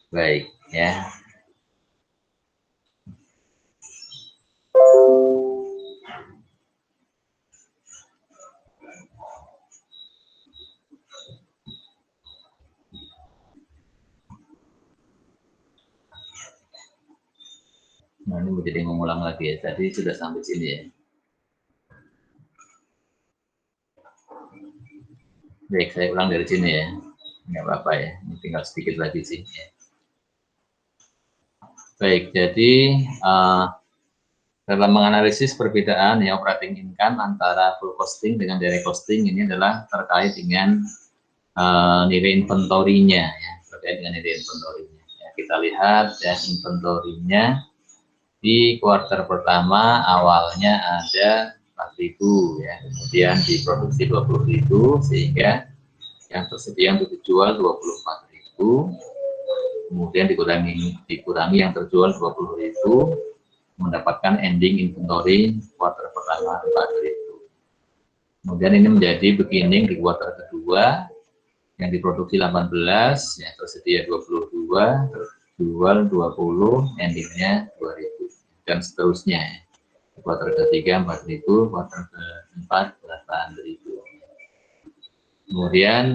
Baik, ya. Nah, ini menjadi mengulang lagi ya. Tadi sudah sampai sini ya. Baik, saya ulang dari sini ya. Nggak apa-apa ya. Ini tinggal sedikit lagi sih. Ya. Baik, jadi dalam menganalisis perbedaan ya operating income antara full costing dengan direct costing ini adalah terkait dengan nilai inventorinya ya, terkait dengan nilai inventorinya. Ya, kita lihat ya inventorinya di kuartal pertama awalnya ada 4.000 ya, kemudian diproduksi 20.000 sehingga yang tersedia untuk dijual 24.000, kemudian dikurangi yang terjual 20.000, mendapatkan ending inventory kuartal pertama 4.000. Kemudian ini menjadi beginning di kuartal kedua yang diproduksi 18, yang tersedia 22, terjual 20, endingnya 2.000 dan seterusnya. Kuartal ketiga 4.000, kuartal keempat 8.000. Kemudian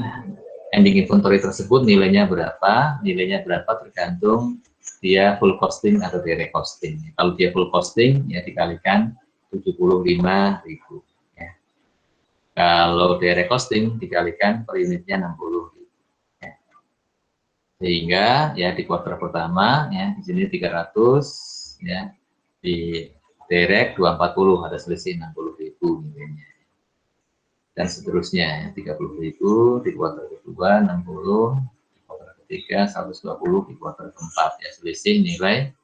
ending inventory tersebut nilainya berapa? Nilainya berapa tergantung dia full costing atau direct costing. Kalau dia full costing ya dikalikan 75.000 ya. Kalau direct costing dikalikan per unitnya 60.000 ya. Sehingga ya di kuartal pertama ya di sini 300 ya, di direct 240 ada selisih 60.000 nilainya. Dan seterusnya ya, 30.000 di kuartal kedua, 60 di kuartal ketiga, 120 di kuartal keempat ya, selisih nilai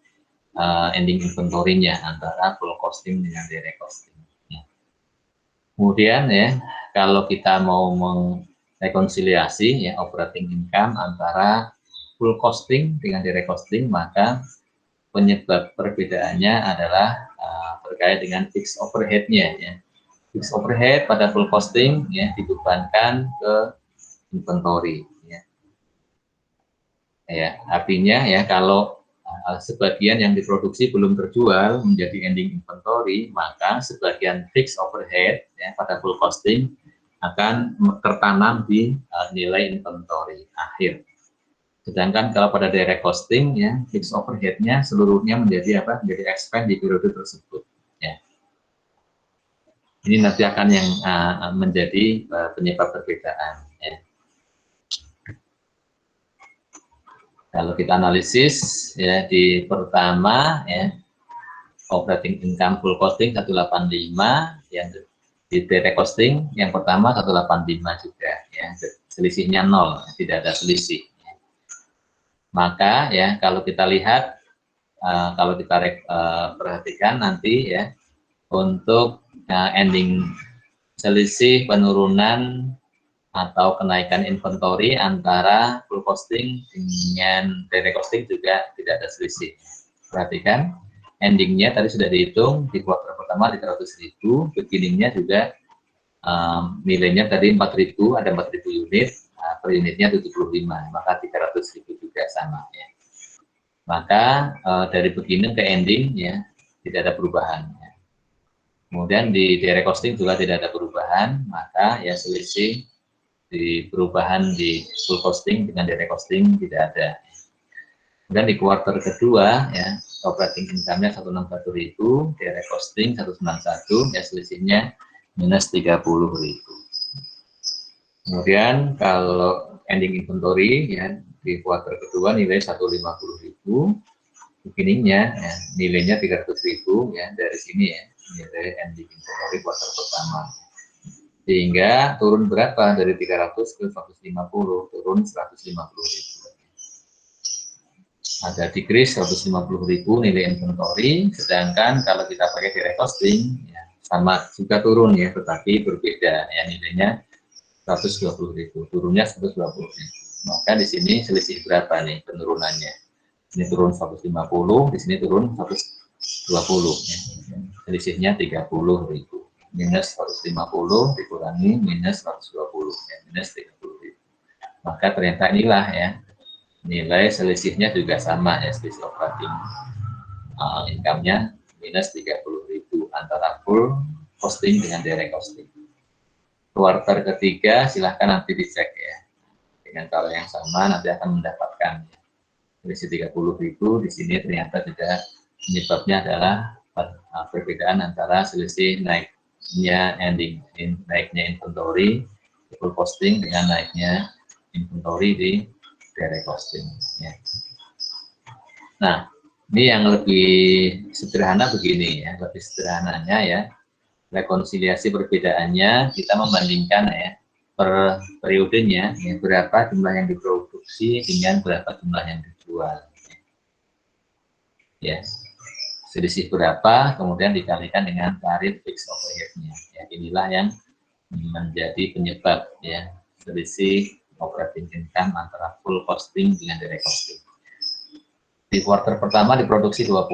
ending inventory-nya antara full costing dengan direct costing ya. Kemudian ya kalau kita mau merekonsiliasi ya operating income antara full costing dengan direct costing, maka penyebab perbedaannya adalah terkait dengan fixed overhead-nya ya. Fixed overhead pada full costing ya dibebankan ke inventory ya. Ya, artinya ya kalau sebagian yang diproduksi belum terjual menjadi ending inventory, maka sebagian fixed overhead ya pada full costing akan tertanam di nilai inventory akhir. Sedangkan kalau pada direct costing ya fixed overhead-nya seluruhnya menjadi apa? Menjadi expense di periode tersebut. Ya. Ini nanti akan yang menjadi penyebab perbedaan. Ya. Kalau kita analisis ya di pertama ya operating income full costing 185, yang di direct costing yang pertama 185 juga ya, selisihnya 0, tidak ada selisih. Maka ya kalau kita lihat kalau kita perhatikan nanti ya untuk ending selisih penurunan atau kenaikan inventory antara full costing dengan direct costing juga tidak ada selisih. Perhatikan, endingnya tadi sudah dihitung di kuartal pertama 300.000, beginningnya juga nilainya tadi 4.000, ada 4.000 unit, per unitnya 75, maka 300.000 juga sama ya. Maka dari beginning ke ending ya tidak ada perubahan. Ya. Kemudian di direct costing juga tidak ada perubahan, maka ya selisih di perubahan di full costing dengan direct costing tidak ada. Dan di kuartal kedua ya operating income-nya 161.000, direct costing 191, ya selisihnya minus 30.000. Kemudian kalau ending inventory ya di kuartal kedua nilai 150.000, beginningnya ya, nilainya 300.000 ya dari sini ya nilai ending inventory kuartal pertama. Sehingga turun berapa dari 300 ke 150, turun 150.000. Ada decrease 150.000 nilai inventory, sedangkan kalau kita pakai direct costing ya, sama juga turun ya, tetapi berbeda ya nilainya 120.000, turunnya 120.000. Maka di sini selisih berapa nih penurunannya? Ini turun 150, di sini turun 120 ya. Selisihnya 30.000. Minus 150 dikurangi minus 120 ya, minus 30.000. Maka ternyata inilah ya nilai selisihnya juga sama ya, selisih operating income-nya minus 30.000 antara full costing dengan direct costing. Kuartal ketiga silahkan nanti dicek ya, dengan cara yang sama nanti akan mendapatkan ya. Selisih 30.000 di sini ternyata juga penyebabnya adalah perbedaan antara selisih naiknya naiknya inventory di full costing dengan naiknya inventory di direct costing ya. Nah, ini yang lebih sederhana begini ya, lebih sederhananya ya, rekonsiliasi perbedaannya kita membandingkan ya per periodenya ya, berapa jumlah yang diproduksi dengan berapa jumlah yang dijual ya, selisih berapa kemudian dikalikan dengan tarif fixed overhead-nya ya, inilah yang menjadi penyebab ya selisih operating income antara full costing dengan direct costing. Di kuartal pertama diproduksi 20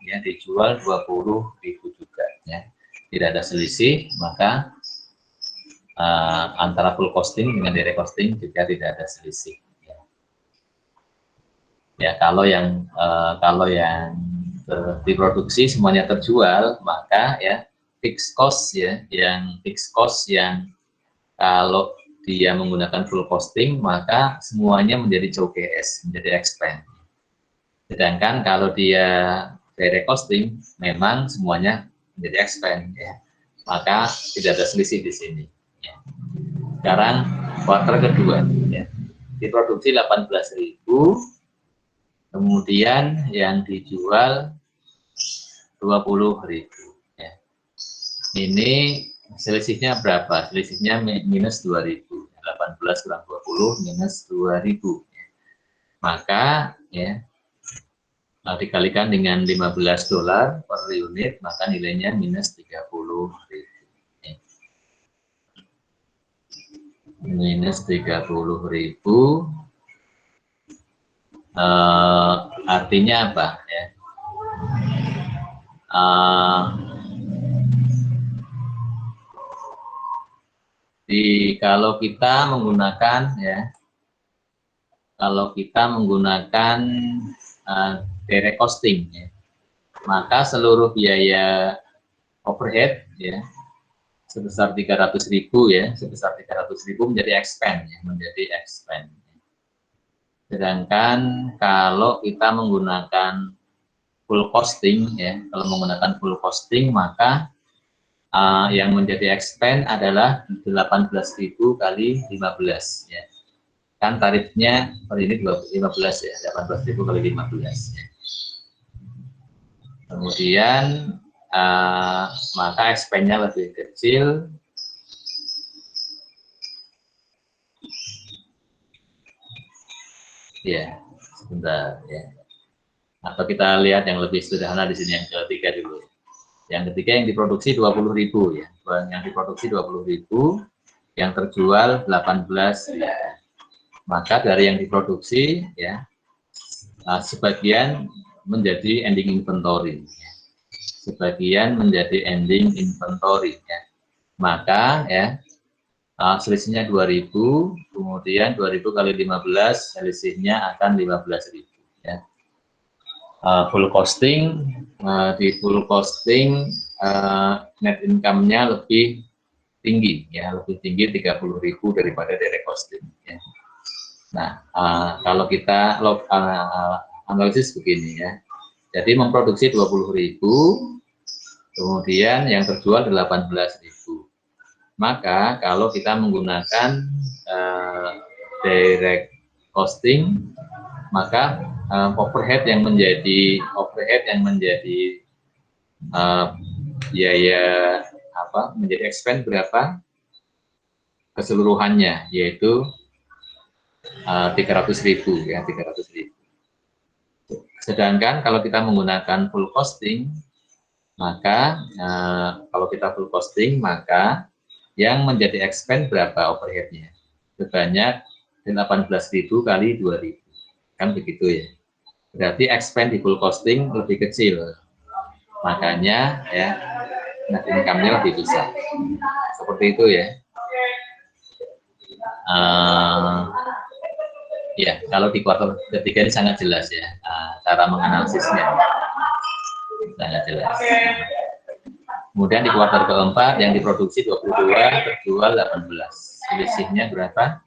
ya, dijual 20.000 juga ya, tidak ada selisih, maka antara full costing dengan direct costing juga tidak ada selisih ya. Ya kalau yang diproduksi semuanya terjual, maka ya fixed cost ya, yang fixed cost yang kalau dia menggunakan full costing maka semuanya menjadi COGS, menjadi expense. Sedangkan kalau dia direct costing memang semuanya menjadi expense ya, maka tidak ada selisih di sini ya. Sekarang kuartal kedua ya, diproduksi 18.000, kemudian yang dijual 20.000 ya. Ini selisihnya berapa? Selisihnya minus 2.000, 18 kurang 20 minus 2.000 ya. Maka ya dikalikan dengan $15 per unit, maka nilainya minus 30.000 ya. Minus 30.000 artinya apa ya? Kalau kita menggunakan ya, kalau kita menggunakan direct costing ya, maka seluruh biaya overhead ya sebesar 300.000 ya, sebesar 300.000 menjadi expense ya, menjadi expense. Sedangkan kalau kita menggunakan full costing ya, kalau menggunakan full costing maka yang menjadi expense adalah 18.000 kali 15 ya. Kan tarifnya per ini 15 ya, 18.000 kali 15 ya. Kemudian maka expense-nya lebih kecil ya. Sebentar ya. Atau kita lihat yang lebih sederhana di sini, yang ketiga dulu. Yang ketiga yang diproduksi 20.000 ya. Yang diproduksi 20.000, yang terjual 18.000. Maka dari yang diproduksi ya sebagian menjadi ending inventory ya. Sebagian menjadi ending inventory ya. Maka ya selisihnya 2.000, kemudian 2.000 kali 15 selisihnya akan 15.000 ya. Full costing, di full costing net income-nya lebih tinggi ya, lebih tinggi 30.000 daripada direct costing ya. Nah, kalau kita analisis begini ya, jadi memproduksi 20.000, kemudian yang terjual 18.000, maka kalau kita menggunakan direct costing, maka overhead yang menjadi biaya menjadi expense berapa keseluruhannya, yaitu 300.000 ya, 300.000. Sedangkan kalau kita menggunakan full costing, maka kalau kita full costing maka yang menjadi expense berapa overheadnya? Sebanyak 18.000 kali 2.000, kan begitu ya. Berarti expense di full costing lebih kecil, makanya ya net income-nya lebih besar. Seperti itu ya. Ya, kalau di kuartal ketiga ini sangat jelas ya, cara menganalisisnya sangat jelas. Kemudian di kuartal keempat yang diproduksi 22, terjual 18. Selisihnya berapa?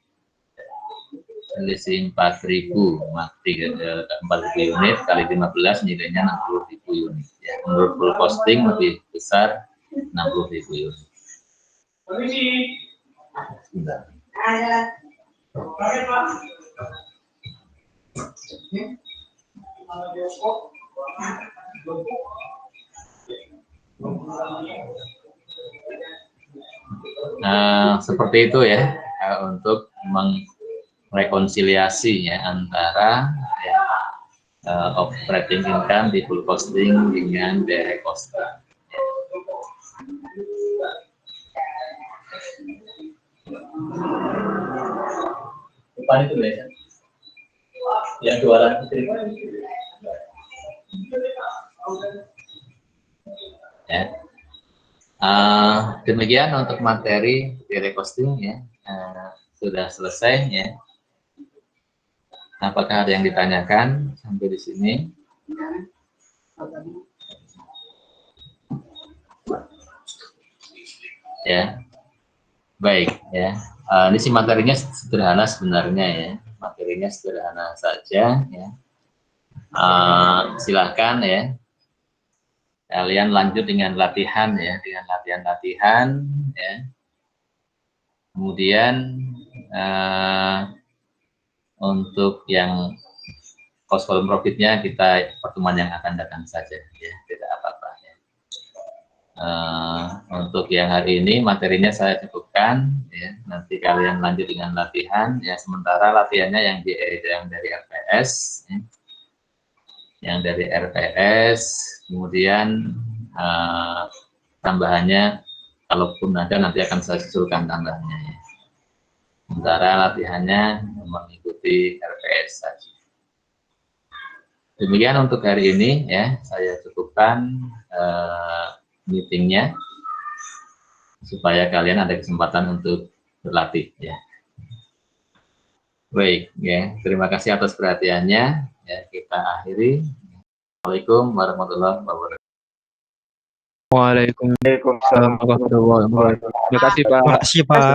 Selisih 4.000, 4.000 unit kali 15 nilainya 60.000 unit. Ya, menurut full costing lebih besar 60.000 unit. Sebentar. Nah, seperti itu ya, untuk merekonsiliasi ya antara ya, operating income di full costing dengan direct costing. Depan itu ya, yang jualan ya. Demikian untuk materi direct costing ya, sudah selesai ya. Apakah ada yang ditanyakan sampai di sini? Ya, baik ya. Ini sih materinya sederhana sebenarnya ya, materinya sederhana saja ya. Silahkan ya, kalian lanjut dengan latihan ya, dengan latihan-latihan ya. Kemudian untuk yang cost volume profitnya kita pertemuan yang akan datang saja ya, tidak apa-apa ya. Untuk yang hari ini materinya saya cukupkan ya, nanti kalian lanjut dengan latihan ya, sementara latihannya yang dari RPS ya. Yang dari RPS, kemudian tambahannya kalaupun ada nanti akan saya susulkan tambahannya ya. Sementara latihannya mengikuti RPS saja. Demikian untuk hari ini ya, saya cukupkan meetingnya supaya kalian ada kesempatan untuk berlatih ya. Baik ya, terima kasih atas perhatiannya ya, kita akhiri. Assalamualaikum warahmatullahi wabarakatuh. Waalaikumsalam warahmatullahi wabarakatuh. Terima kasih Pak. Terima kasih Pak.